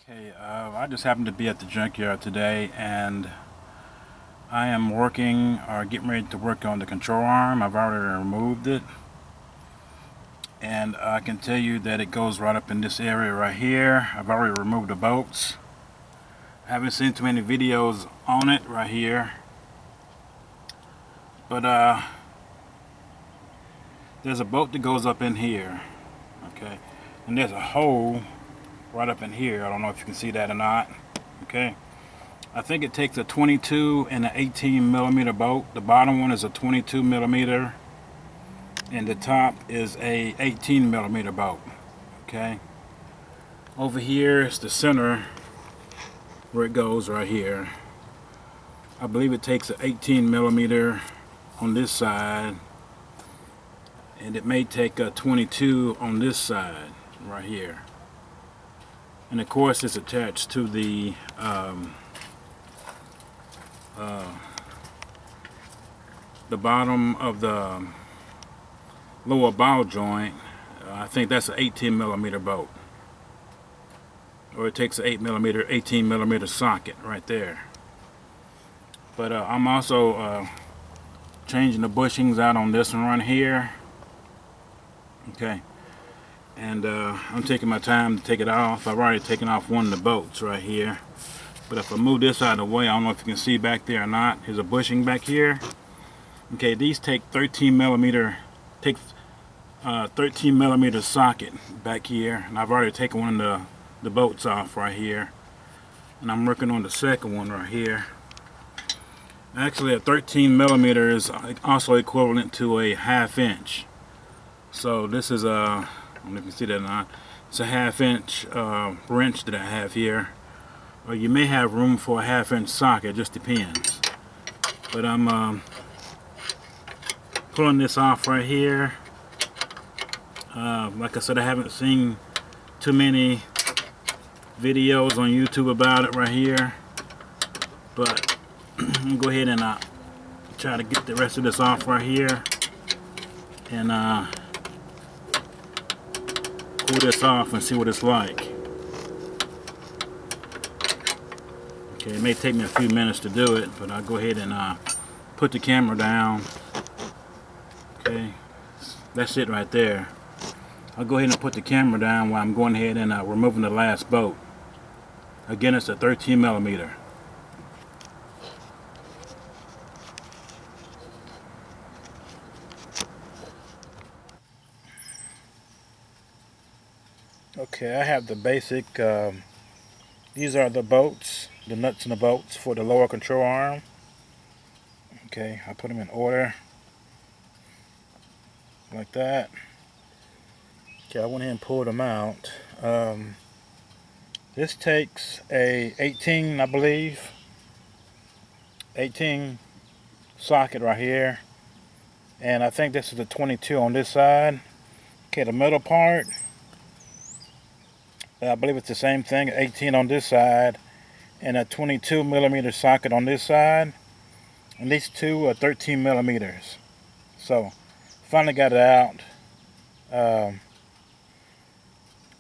Okay, I just happened to be at the junkyard today, and I am working or getting ready to work on the control arm. I've already removed it, and I can tell you that it goes right up in this area right here. I've already removed the bolts. I haven't seen too many videos on it right here, but there's a bolt that goes up in here, okay, and there's a hole right up in here. I don't know if you can see that or not. Okay, I think it takes a 22 and an 18 millimeter bolt. The bottom one is a 22 millimeter and the top is a 18 millimeter bolt. Okay, over here is the center where it goes right here. I believe it takes an 18 millimeter on this side, and it may take a 22 on this side right here. And of course it's attached to the bottom of the lower ball joint. I think that's an 18 millimeter bolt, or it takes an 18 millimeter socket right there. But I'm also changing the bushings out on this one right here. Okay, and I'm taking my time to take it off. I've already taken off one of the bolts right here, but if I move this out of the way, I don't know if you can see back there or not. Here's a bushing back here. Okay, these take 13 millimeter socket back here, and I've already taken one of the bolts off right here, and I'm working on the second one right here. Actually, a 13 millimeter is also equivalent to a 1/2 inch. So this is a, I don't know if you can see that or not, it's a 1/2 inch wrench that I have here. Or you may have room for a 1/2 inch socket, it just depends. But I'm pulling this off right here. Like I said, I haven't seen too many videos on YouTube about it right here. But I'm gonna go ahead and try to get the rest of this off right here. And pull this off and see what it's like. Okay, it may take me a few minutes to do it, but I'll go ahead and put the camera down. Okay, that's it right there. I'll go ahead and put the camera down while I'm going ahead and removing the last bolt. Again, it's a 13 millimeter. Okay, I have the basic, these are the bolts, the nuts and the bolts for the lower control arm. Okay, I put them in order, like that. Okay, I went ahead and pulled them out. This takes a 18, I believe, 18 socket right here. And I think this is a 22 on this side. Okay, the middle part, I believe it's the same thing, 18 on this side and a 22 millimeter socket on this side, and these two are 13 millimeters. So finally got it out.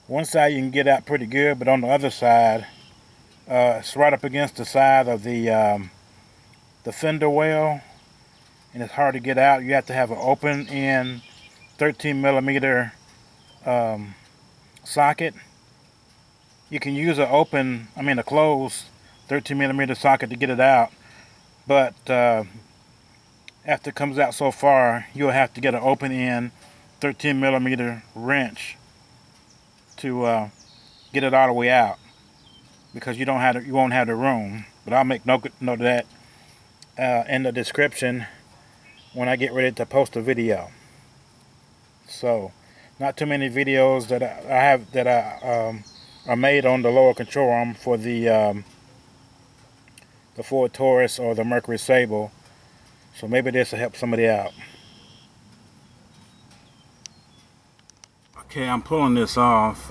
One side you can get out pretty good, but on the other side it's right up against the side of the fender well, and it's hard to get out. You have to have an open end 13 millimeter socket. You can use a closed 13 millimeter socket to get it out, but after it comes out so far, you'll have to get an open end 13 millimeter wrench to get it all the way out, because you won't have the room. But I'll make note of that in the description when I get ready to post a video. So, not too many videos that I have that are made on the lower control arm for the Ford Taurus or the Mercury Sable. So maybe this will help somebody out. Okay, I'm pulling this off.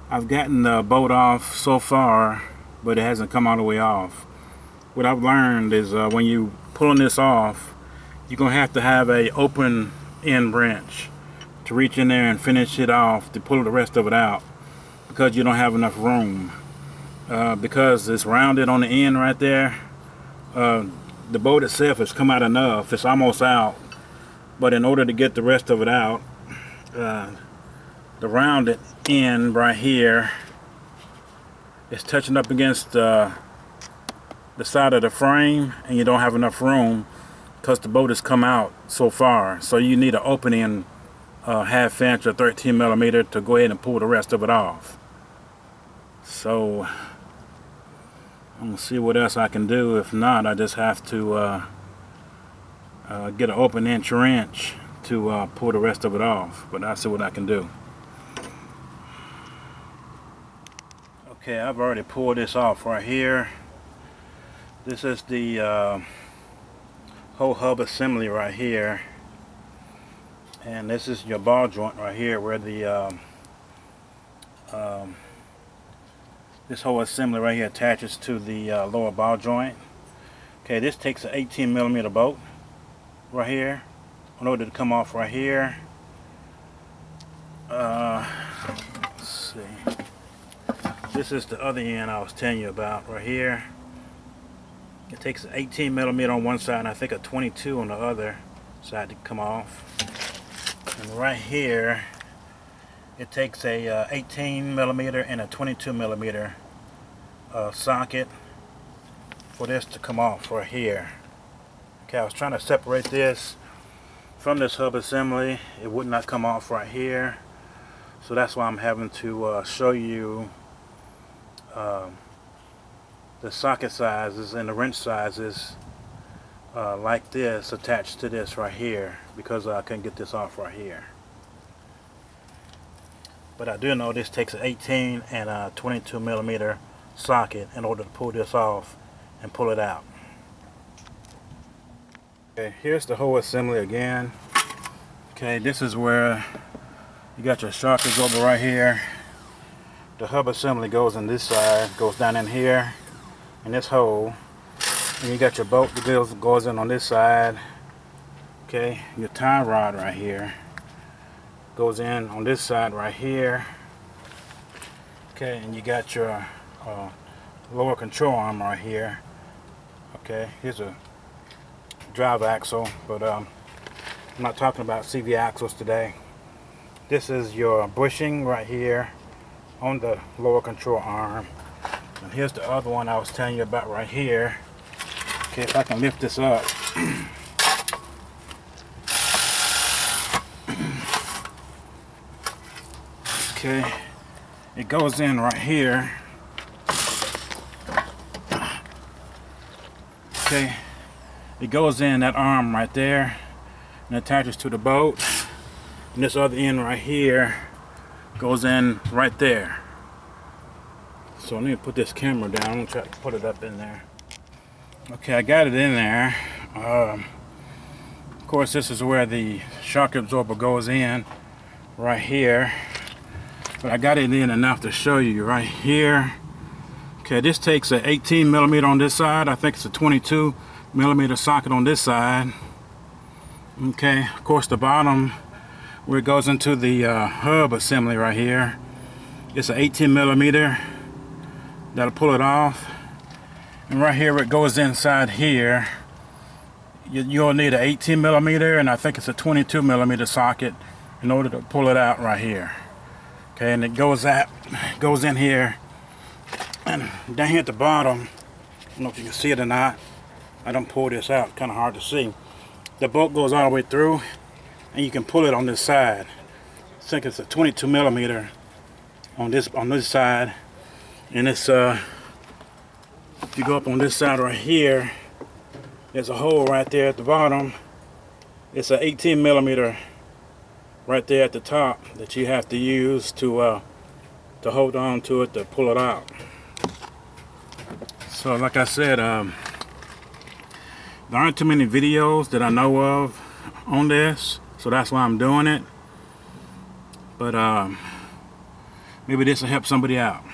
I've gotten the bolt off so far, but it hasn't come all the way off. What I've learned is when you pulling this off, you're gonna have to have a open end wrench to reach in there and finish it off to pull the rest of it out. because you don't have enough room. Because it's rounded on the end right there, the bolt itself has come out enough. It's almost out, but in order to get the rest of it out, the rounded end right here is touching up against the side of the frame, and you don't have enough room because the bolt has come out so far. So you need an opening, half inch or 13 millimeter to go ahead and pull the rest of it off. So I'm gonna see what else I can do. If not, I just have to get an open inch wrench to pull the rest of it off. But I'll see what I can do. Okay, I've already pulled this off right here. This is the whole hub assembly right here, and this is your ball joint right here where the this whole assembly right here attaches to the lower ball joint. Okay, this takes an 18 millimeter bolt right here in order to come off right here. Let's see. This is the other end I was telling you about right here. It takes an 18 millimeter on one side and I think a 22 on the other side to come off. And right here, it takes a 18 millimeter and a 22 millimeter socket for this to come off right here. Okay, I was trying to separate this from this hub assembly. It would not come off right here, so that's why I'm having to show you the socket sizes and the wrench sizes like this attached to this right here, because I couldn't get this off right here. But I do know this takes an 18 and a 22 millimeter socket in order to pull this off and pull it out. Okay, here's the whole assembly again. Okay, this is where you got your shock absorber right here. The hub assembly goes in this side, goes down in here in this hole, and you got your bolt that goes in on this side. Okay, your tie rod right here goes in on this side right here. Okay, and you got your lower control arm right here. Okay, here's a drive axle, but I'm not talking about CV axles today. This is your bushing right here on the lower control arm. And here's the other one I was telling you about right here. Okay, if I can lift this up. Okay, it goes in right here. Okay, it goes in that arm right there and attaches to the bolt. And this other end right here goes in right there. So let me put this camera down. I'm gonna try to put it up in there. Okay, I got it in there. Of course, this is where the shock absorber goes in right here. But I got it in enough to show you right here. Okay, this takes an 18 millimeter on this side. I think it's a 22 millimeter socket on this side. Okay, of course the bottom where it goes into the hub assembly right here, it's an 18 millimeter. That'll pull it off. And right here where it goes inside here, you'll need an 18 millimeter and I think it's a 22 millimeter socket in order to pull it out right here. Okay, and it goes in here, and down here at the bottom, I don't know if you can see it or not. I don't pull this out, kind of hard to see. The bolt goes all the way through, and you can pull it on this side. I think it's a 22 millimeter on this side, and it's if you go up on this side right here, there's a hole right there at the bottom. It's an 18 millimeter right there at the top that you have to use to hold on to it to pull it out. So like I said, there aren't too many videos that I know of on this, so that's why I'm doing it. But maybe this will help somebody out.